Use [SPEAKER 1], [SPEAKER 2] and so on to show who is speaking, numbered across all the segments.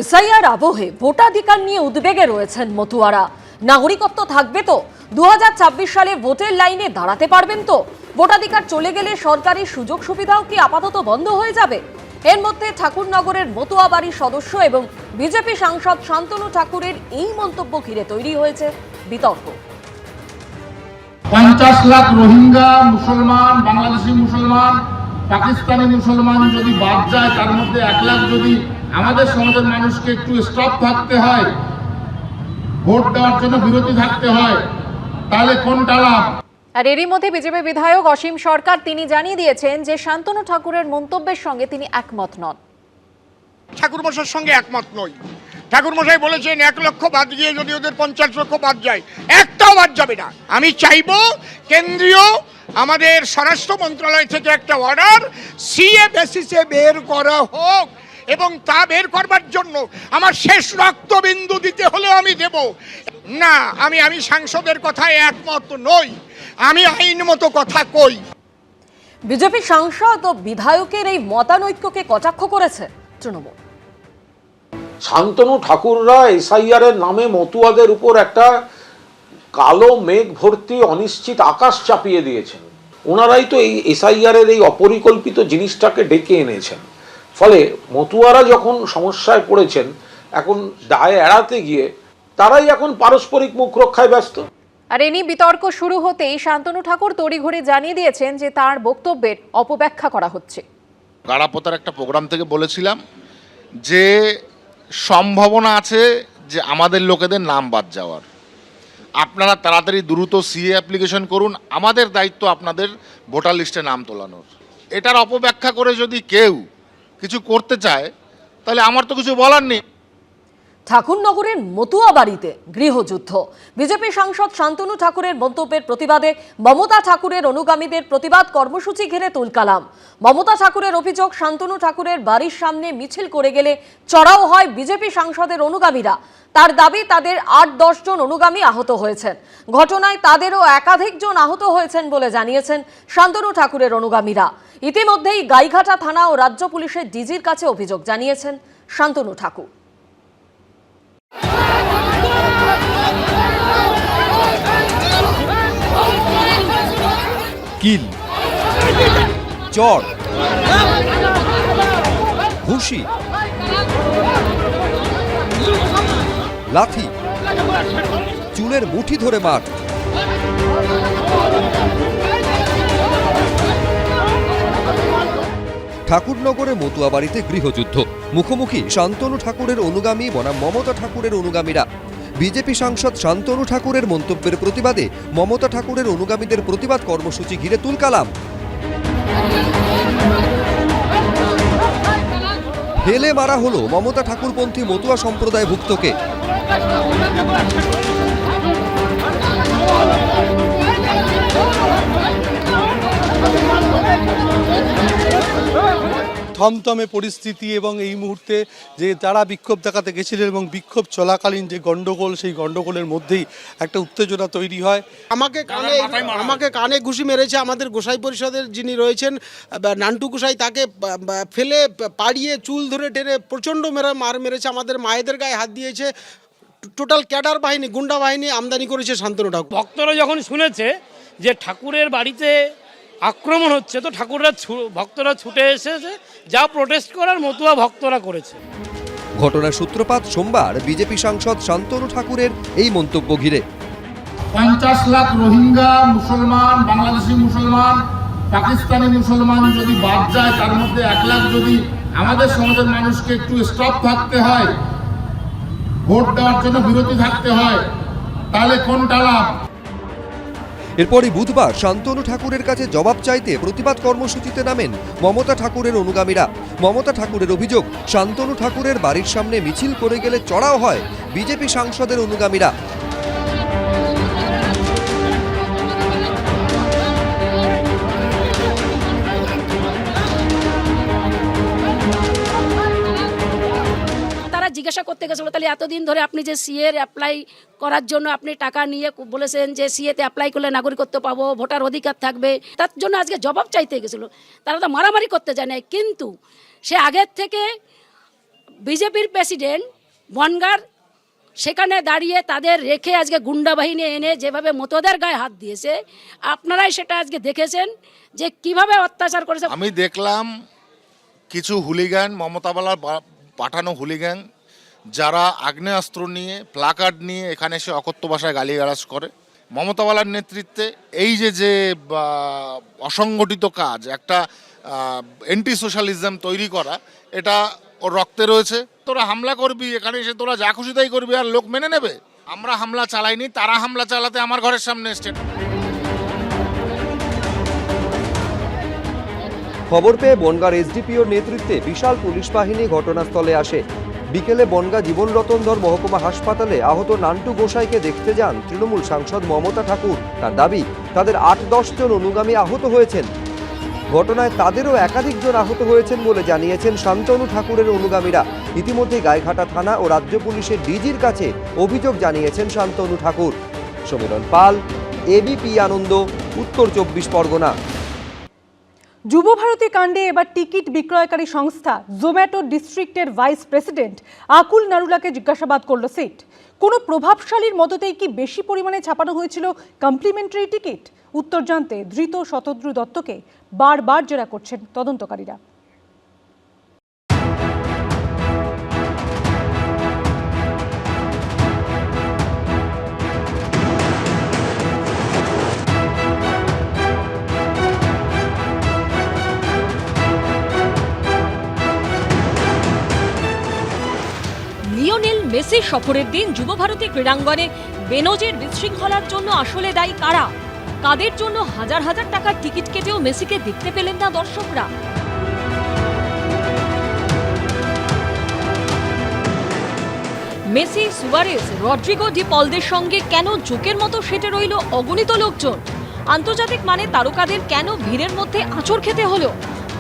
[SPEAKER 1] SIR আবহে ভোটাধিকার নিয়ে উদ্বেগে রয়েছেন মতুয়ারা। নাগরিকত্ব থাকবে তো? 2026 সালে ভোটের লাইনে দাঁড়াতে পারবেন তো? ভোটাধিকার চলে গেলে সরকারি সুযোগ সুবিধাও কি আপাতত বন্ধ হয়ে যাবে? এর মধ্যে ঠাকুরনগরের মতুয়া বাড়ির সদস্য এবং বিজেপি সাংসদ শান্তনু ঠাকুরের এই মন্তব্য ঘিরে তৈরি হয়েছে বিতর্ক।
[SPEAKER 2] 50 লাখ রোহিঙ্গা মুসলমান, বাংলাদেশি মুসলমান, পাকিস্তানি মুসলমান যদি বাদ যায়, তার মধ্যে 1 লাখ যদি আমাদের সমাজের মানুষকে একটু স্টপ থাকতে হয়, ভোট দেওয়ার জন্য বিরতি থাকতে হয়, তাহলে কোনটা লাভ?
[SPEAKER 1] আর এরই মধ্যে বিজেপি বিধায়ক অসীম সরকার তিনি জানিয়ে দিয়েছেন যে শান্তনু ঠাকুরের মন্তব্যের সঙ্গে তিনি একমত নন।
[SPEAKER 3] ঠাকুরমশাইয়ের সঙ্গে একমত নই। ঠাকুরমশাই বলেছেন 1 লক্ষ বাদ গিয়ে যদি ওদের 50 লক্ষ বাদ যায়, একটাও বাদ যাবে না। আমি চাইবো কেন্দ্রীয় আমাদের স্বরাষ্ট্র মন্ত্রণালয় থেকে একটা অর্ডার সিএ বেসিসে বের করা হোক, এবং তা বের করবার জন্য আমার শেষ রক্তবিন্দু দিতে হলে আমি দেব না। আমি সাংসদের কথায় একমত নই, আমি আইন মতো কথা কই।
[SPEAKER 1] বিজেপি সাংসদ ও বিধায়কের এই মতানৈক্যকে কটাক্ষ করেছে তৃণমূল।
[SPEAKER 4] শান্তনু ঠাকুররা এসআইআর এর নামে মতুয়াদের উপর একটা কালো মেঘ ভর্তি অনিশ্চিত আকাশ চাপিয়ে দিয়েছেন। ওনারাই তো এই এসআইআর এর এই অপরিকল্পিত জিনিসটাকে ডেকে এনেছেন। ফলে মতুয়ারা যখন সমস্যায় পড়েছেন, এখন দায় এড়াতে গিয়ে তারাই এখন পারস্পরিক মুখ রক্ষায় ব্যস্ত।
[SPEAKER 1] আর এ নিয়ে বিতর্ক শুরু হতেই শান্তনু ঠাকুর তড়িঘড়ি জানিয়ে দিয়েছেন যে তার বক্তব্যের অপব্যাখ্যা করা হচ্ছে।
[SPEAKER 5] গাড়াপোতার একটা প্রোগ্রাম থেকে বলেছিলাম যে সম্ভাবনা আছে যে আমাদের লোকেদের নাম বাদ যাওয়ার। আপনারা তাড়াতাড়ি দ্রুত সিএ অ্যাপ্লিকেশন করুন, আমাদের দায়িত্ব আপনাদের ভোটার লিস্টে নাম তোলানোর। এটার অপব্যাখ্যা করে যদি কেউ কিছু করতে চায়, তাহলে আমার তো কিছু বলার নেই।
[SPEAKER 1] ঠাকুরনগরের মতুয়া বাড়িতে গৃহযুদ্ধ। বিজেপি সাংসদ শান্তনু ঠাকুরের মন্তব্যের প্রতিবাদে মমতা ঠাকুরের অনুগামীদের প্রতিবাদ কর্মসূচি ঘিরে তুলকালাম। মমতা ঠাকুরের অভিযোগ, শান্তনু ঠাকুরের বাড়ির সামনে মিছিল করে গেলে চড়াও হয় বিজেপি সাংসদের অনুগামীরা। তার দাবি তাদের 8-10 জন অনুগামী আহত হয়েছেন। ঘটনায় তাদেরও একাধিক জন আহত হয়েছেন বলে জানিয়েছেন শান্তনু ঠাকুরের অনুগামীরা। ইতিমধ্যেই গাইঘাটা থানা ও রাজ্য পুলিশের ডিজির কাছে অভিযোগ জানিয়েছেন শান্তনু ঠাকুর।
[SPEAKER 6] কিল, চড়, ঘুষি, লাথি, চুলের মুঠি ধরে মার। ঠাকুরনগরে মতুয়া বাড়িতে গৃহযুদ্ধ। মুখোমুখি শান্তনু ঠাকুরের অনুগামী বনাম মমতা ঠাকুরের অনুগামীরা। বিজেপি সাংসদ শান্তনু ঠাকুরের মন্তব্যের প্রতিবাদে মমতা ঠাকুরের অনুগামীদের প্রতিবাদ কর্মসূচি ঘিরে তুলকালাম। হেলে মারা হলো মমতা ঠাকুরপন্থী মতুয়া সম্প্রদায়ভুক্তকে।
[SPEAKER 7] থমথমে পরিস্থিতি, এবং এই মুহূর্তে যে তারা বিক্ষোভ দেখাতে গেছিলেন এবং বিক্ষোভ চলাকালীন যে গন্ডগোল, সেই গন্ডগোলের মধ্যেই একটা উত্তেজনা তৈরি হয়।
[SPEAKER 8] আমাকে কানে ঘুষি মেরেছে আমাদের গোসাই পরিষদের যিনি রয়েছেন নান্টু গোসাই, তাকে ফেলে পাড়িয়ে চুল ধরে টেনে প্রচণ্ড মার মেরেছে। আমাদের মায়েদের গায়ে হাত দিয়েছে। টোটাল ক্যাডার বাহিনী, গুন্ডা বাহিনী আমদানি করেছে শান্তনু ঠাকুর।
[SPEAKER 9] ভক্তরা যখন শুনেছে যে ঠাকুরের বাড়িতে আক্রমণ হচ্ছে, তো ভক্তরা ছুটে এসেছে, যা প্রোটেস্ট করার মতুয়া ভক্তরা করেছে।
[SPEAKER 6] ঘটনার সূত্রপাত সোমবার বিজেপি সাংসদ শান্তনু ঠাকুরের এই মন্তব্য ঘিরে।
[SPEAKER 2] 50 লাখ রোহিঙ্গা মুসলমান, বাংলাদেশি মুসলমান, পাকিস্তানি মুসলমান যদি বাদ যায়, তার মধ্যে 1 লাখ যদি আমাদের সমাজের মানুষকে একটু স্টপ থাকতে হয়, ভোট দেওয়ার জন্য বিরতি থাকতে হয়, তাহলে কোনটা লাভ?
[SPEAKER 6] এরপরই বুধবার শান্তনু ঠাকুরের কাছে জবাব চাইতে প্রতিবাদ কর্মসূচিতে নামেন মমতা ঠাকুরের অনুগামীরা। মমতা ঠাকুরের অভিযোগ, শান্তনু ঠাকুরের বাড়ির সামনে মিছিল করে গেলে চড়াও হয় বিজেপি সাংসদের অনুগামীরা।
[SPEAKER 10] জিজ্ঞাসা করতে গেছিল, তাহলে এতদিন ধরে আপনি যে সিএ অ্যাপ্লাই করার জন্য আপনি টাকা নিয়ে বলেছেন যে সিএতে অ্যাপ্লাই করলে নাগরিকত্ব পাবো, ভোটার অধিকার থাকবে, তার জন্য আজকে জবাব চাইতে গেছিল। তারা তো মারামারি করতে যায় না, কিন্তু সে আগের থেকে বিজেপির প্রেসিডেন্ট বনগার সেখানে দাঁড়িয়ে তাদের রেখে আজকে গুন্ডা বাহিনী এনে যেভাবে মতোদের গায়ে হাত দিয়েছে, আপনারাই সেটা আজকে দেখেছেন যে কিভাবে অত্যাচার করেছে।
[SPEAKER 5] আমি দেখলাম কিছু হুলিগ্যান, মমতাবালার পাঠানো হুলিগ্যান, যারা আগ্নেয়াস্ত্র নিয়ে, প্লাকার্ড নিয়ে এখানে এসে অকথ্য ভাষায় গালিগালাজ করে। মমতাবালার নেতৃত্বে এই যে অসংগঠিত কাজ, একটা অ্যান্টি সোশ্যালিজম তৈরি করা, এটা ওর রক্তে রয়েছে। তোরা হামলা করবি, এখানে এসে তোরা যা খুশি তাই করবি, আর লোক মেনে নেবে? আমরা হামলা চালাইনি, তারা হামলা চালাতে আমার ঘরের সামনে এসছে।
[SPEAKER 6] খবর পেয়ে বনগাঁর এসডিপিওর নেতৃত্বে বিশাল পুলিশ বাহিনী ঘটনাস্থলে আসে। বিকেলে বনগাঁ জীবন রতন ধর মহকুমা হাসপাতালে আহত নান্টু গোসাইকে দেখতে যান তৃণমূল সাংসদ মমতা ঠাকুর। তার দাবি, তাদের ৮-১০ জন অনুগামী আহত হয়েছেন। ঘটনায় তাদেরও একাধিক জন আহত হয়েছেন বলে জানিয়েছেন শান্তনু ঠাকুরের অনুগামীরা। ইতিমধ্যে গাইঘাটা থানা ও রাজ্য পুলিশের ডিজির কাছে অভিযোগ জানিয়েছেন শান্তনু ঠাকুর। সমীরণ পাল, এবিপি আনন্দ, উত্তর ২৪ পরগনা।
[SPEAKER 11] যুবভারতী কাণ্ডে এবার টিকিট বিক্রয়কারী সংস্থা জোম্যাটো ডিস্ট্রিক্টের ভাইস প্রেসিডেন্ট আকুল নারুলাকে জিজ্ঞাসাবাদ করল সিট। কোনো প্রভাবশালীর মদতেই কি বেশি পরিমাণে ছাপানো হয়েছিল কমপ্লিমেন্টারি টিকিট? উত্তর জানতে ধৃত শতদ্রু দত্তকে বারবার জেরা করছেন তদন্তকারীরা।
[SPEAKER 1] লিওনেল মেসি সফরের দিন যুবভারতী ক্রীড়াঙ্গনে বেনজির বিশৃঙ্খলার জন্য আসলে দায়ী কারা? কাদের জন্য হাজার হাজার টাকার টিকিট কেটেও মেসিকে দেখতে পেলেন না দর্শকরা? মেসি, সুয়ারেস, রড্রিগো ডি পলদের সঙ্গে কেন জোকের মতো সেটে রইল অগণিত লোকজন? আন্তর্জাতিক মানে তারকাদের কেন ভিড়ের মধ্যে আঁচড় খেতে হলো?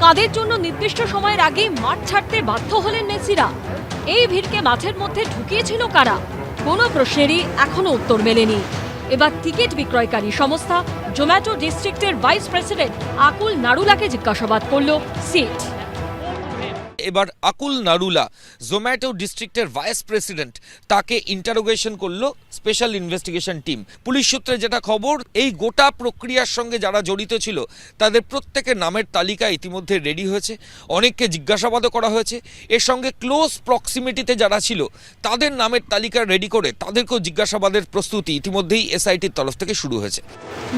[SPEAKER 1] কাদের জন্য নির্দিষ্ট সময়ের আগেই মাঠ ছাড়তে বাধ্য হলেন মেসিরা? এই ভিড়কে মাঠের মধ্যে ঢুকিয়েছিল কারা? কোনো প্রশ্নেরই এখনো উত্তর মেলেনি। এবার টিকিট বিক্রয়কারী সংস্থা জোম্যাটো ডিস্ট্রিক্টের ভাইস প্রেসিডেন্ট আকুল নারুলাকে জিজ্ঞাসাবাদ করল সিট।
[SPEAKER 12] এবার আকুল নারুলা, জোম্যাটো ডিস্ট্রিক্টের ভাইস প্রেসিডেন্ট, তাকে ইন্টারোগেশন করলো স্পেশাল ইনভেস্টিগেশন টিম। পুলিশ সূত্রে যেটা খবর, এই গোটা প্রক্রিয়ার সঙ্গে যারা জড়িত ছিল তাদের প্রত্যেকের নামের তালিকা ইতিমধ্যে রেডি হয়েছে। অনেককে জিজ্ঞাসাবাদও করা হয়েছে। এর সঙ্গে ক্লোজ প্রক্সিমিটিতে যারা ছিল তাদের নামের তালিকা রেডি করে তাদেরকেও জিজ্ঞাসাবাদের প্রস্তুতি ইতিমধ্যেই এসআইটির তরফ থেকে শুরু হয়েছে।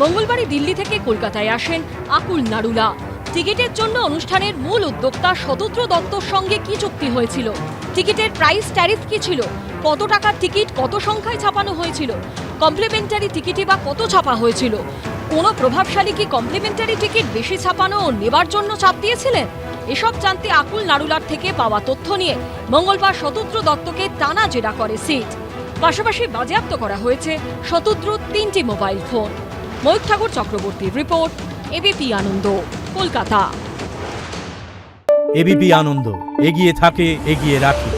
[SPEAKER 1] মঙ্গলবারই দিল্লি থেকে কলকাতায় আসেন আকুল নারুলা। টিকিটের জন্য অনুষ্ঠানের মূল উদ্যোক্তা শতদ্রু দত্তর সঙ্গে কি চুক্তি হয়েছিল? টিকিটের প্রাইস ট্যারিফ কি ছিল? কত টাকার টিকিট কত সংখ্যায় ছাপানো হয়েছিল? কমপ্লিমেন্টারি টিকিটই বা কত ছাপা হয়েছিল? কোনো প্রভাবশালী কি কমপ্লিমেন্টারি টিকিট বেশি ছাপানো ও নেবার জন্য চাপ দিয়েছিলেন? এসব জানতে আকুল নারুলার থেকে পাওয়া তথ্য নিয়ে মঙ্গলবার শতদ্রু দত্তকে টানা জেরা করে সিট। পাশাপাশি বাজেয়াপ্ত করা হয়েছে শতদ্রুর 3টি মোবাইল ফোন। ময়ূর ঠাকুর চক্রবর্তীর রিপোর্ট, এবিপি আনন্দ, কলকাতা।
[SPEAKER 13] এবিপি আনন্দ, এগিয়ে থাকে, এগিয়ে রাখে।